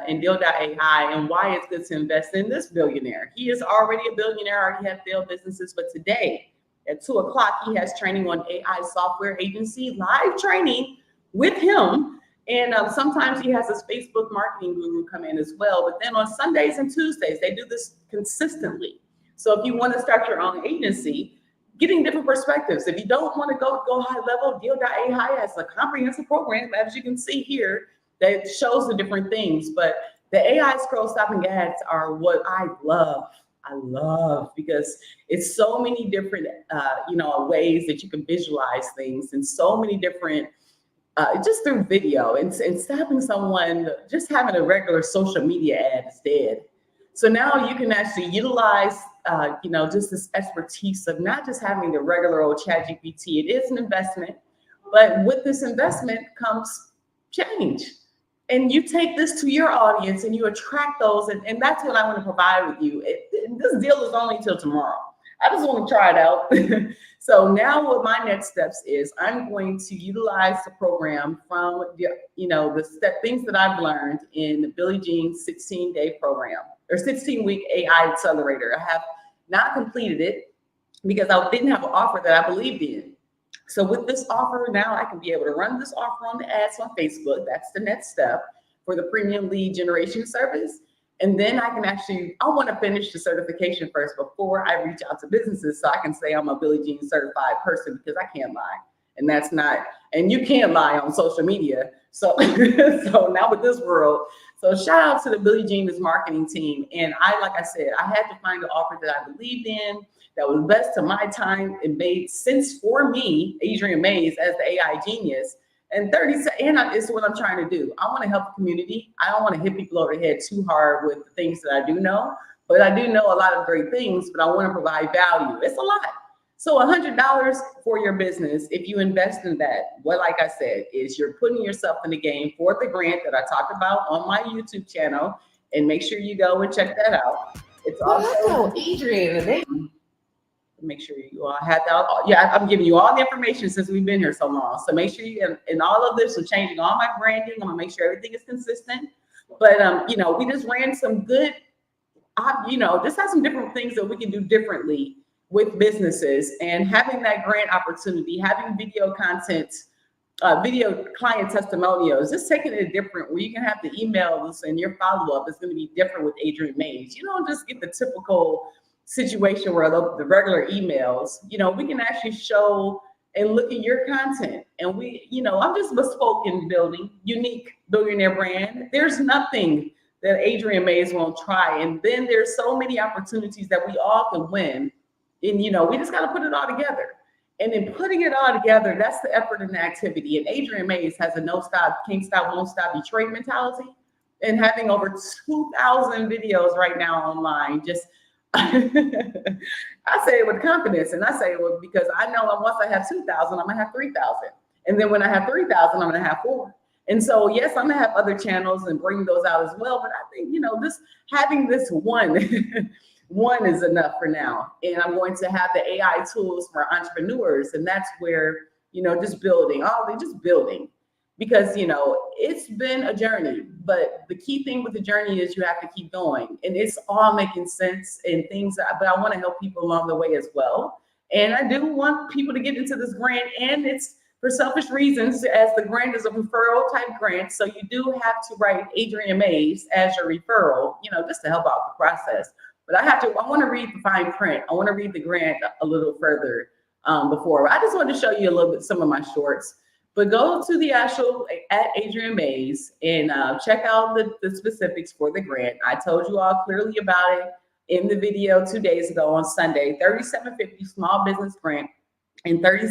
A: in Deal.ai and why it's good to invest in this billionaire. He is already a billionaire, already had failed businesses, but today at 2 o'clock, he has training on AI software agency, live training with him. And sometimes he has his Facebook marketing guru come in as well. But then on Sundays and Tuesdays, they do this consistently. So if you want to start your own agency, getting different perspectives. If you don't want to go high level, Deal.ai has a comprehensive program, as you can see here, that shows the different things. But the AI scroll stopping ads are what I love. I love because it's so many different, ways that you can visualize things and so many different, just through video and stopping someone, just having a regular social media ad is dead. So now you can actually utilize, just this expertise of not just having the regular old ChatGPT. It is an investment, but with this investment comes change. And you take this to your audience and you attract those. And that's what I want to provide with you. This deal is only till tomorrow. I just want to try it out. So now what my next steps is, I'm going to utilize the program from the things that I've learned in the Billie Jean's 16-day program or 16-week AI accelerator. I have not completed it because I didn't have an offer that I believed in. So with this offer now, I can be able to run this offer on the ads on Facebook. That's the next step for the premium lead generation service. And then I want to finish the certification first before I reach out to businesses so I can say I'm a Billie Jean certified person, because I can't lie. And you can't lie on social media. So, so now with this world, so shout out to the Billie Jean's marketing team. And like I said, I had to find an offer that I believed in, that was best to my time. It made sense for me, Adriane Mays, as the AI genius. And it's what I'm trying to do. I want to help the community. I don't want to hit people over the head too hard with the things that I do know, but I do know a lot of great things, but I want to provide value. It's a lot. So $100 for your business, if you invest in that, like I said, is you're putting yourself in the game for the grant that I talked about on my YouTube channel, and make sure you go and check that out. It's also
F: Adriane.
A: Make sure you all have that. Yeah, I'm giving you all the information since we've been here so long. So make sure you, and all of this, we're changing all my branding. I'm gonna make sure everything is consistent. But we just ran some good, just have some different things that we can do differently with businesses, and having that grant opportunity, having video content, video client testimonials, just taking it different, where you can have the emails and your follow-up is going to be different with Adriane Mays. You don't just get the typical situation where the regular emails, we can actually show and look at your content. And I'm just bespoke in building unique billionaire brand. There's nothing that Adriane Mays won't try. And then there's so many opportunities that we all can win. And, we just got to put it all together. And in putting it all together, that's the effort and the activity. And Adriane Mays has a no stop, can't stop, won't stop Detroit mentality, and having over 2,000 videos right now online. Just I say it with confidence, and I say it because I know once I have 2,000, I'm gonna have 3,000, and then when I have 3,000, I'm gonna have 4. And so yes, I'm gonna have other channels and bring those out as well. But I think this having this one is enough for now. And I'm going to have the AI tools for entrepreneurs, and that's where just building, because it's been a journey, but the key thing with the journey is you have to keep going, and it's all making sense and things, but I want to help people along the way as well. And I do want people to get into this grant, and it's for selfish reasons, as the grant is a referral type grant. So you do have to write Adriane Mays as your referral, just to help out the process. But I want to read the fine print. I want to read the grant a little further before. I just want to show you a little bit, some of my shorts. But go to the actual at Adriane Mays and check out the specifics for the grant. I told you all clearly about it in the video 2 days ago on Sunday. $37.50 small business grant in 30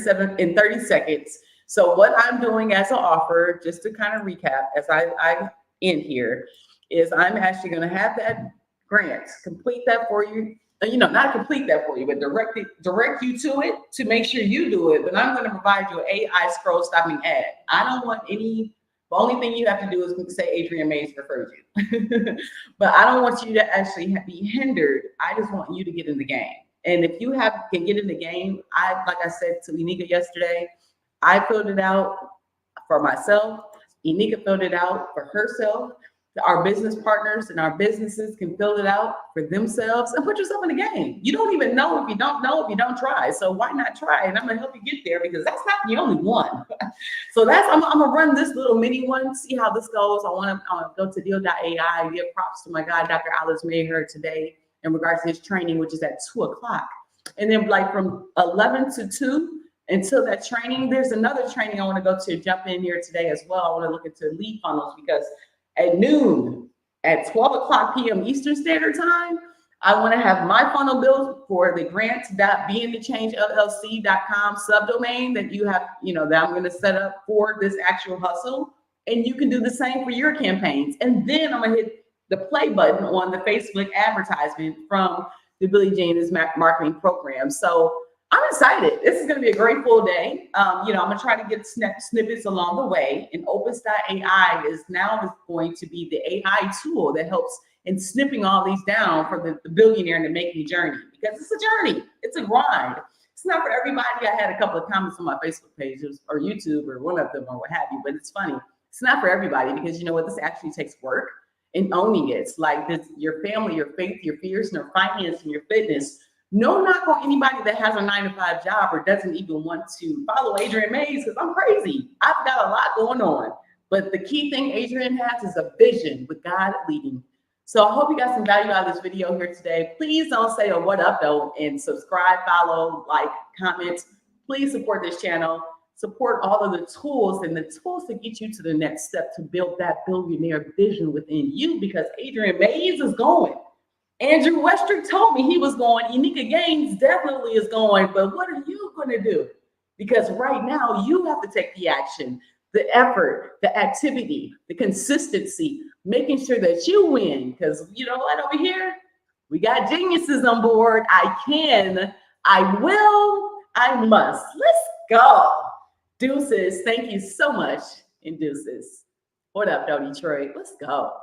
A: seconds. So what I'm doing as an offer, just to kind of recap, as I end here, is I'm actually going to have that grant, complete that for you. Not complete that for you, but direct you to it to make sure you do it. But I'm going to provide you an AI scroll stopping ad. I don't want the only thing you have to do is say Adriane Mays referred you. But I don't want you to actually be hindered. I just want you to get in the game. And if you can get in the game, like I said to Enika yesterday, I filled it out for myself. Enika filled it out for herself. Our business partners and our businesses can fill it out for themselves and put yourself in the game. You don't even know if you don't know if you don't try. So why not try? And I'm gonna help you get there because that's not the only one. So I'm gonna run this little mini one, see how this goes. I want to go to Deal.ai, give props to my guy, Dr. Alice Mayher today in regards to his training, which is at 2:00. And then like from 11 to 2 until that training, there's another training I want to go to, jump in here today as well. I want to look into lead funnels because at noon, at 12:00 p.m. Eastern Standard Time, I want to have my funnel built for the grant.beingthechangellc.com subdomain that you have, that I'm going to set up for this actual hustle. And you can do the same for your campaigns. And then I'm going to hit the play button on the Facebook advertisement from the Billie Jean is marketing program. So I'm excited. This is going to be a great full day. I'm going to try to get snippets along the way. And Opus.ai is now going to be the AI tool that helps in snipping all these down for the billionaire and the making journey, because it's a journey. It's a grind. It's not for everybody. I had a couple of comments on my Facebook pages or YouTube or one of them or what have you, but it's funny. It's not for everybody because you know what? This actually takes work and owning it. It's like this, your family, your faith, your fears, and your finance and your fitness. No knock on anybody that has a 9-to-5 job or doesn't even want to follow Adriane Mays because I'm crazy. I've got a lot going on. But the key thing Adriane has is a vision with God leading. So I hope you got some value out of this video here today. Please don't say a what up though, and subscribe, follow, like, comment. Please support this channel. Support all of the tools and the tools to get you to the next step to build that billionaire vision within you, because Adriane Mays is going. Andrew Westrick told me he was going. Enika Gaines definitely is going. But what are you going to do? Because right now you have to take the action, the effort, the activity, the consistency, making sure that you win. Because you know what, over here, we got geniuses on board. I can, I will, I must. Let's go. Deuces. Thank you so much. And deuces. What up, though, Detroit? Let's go.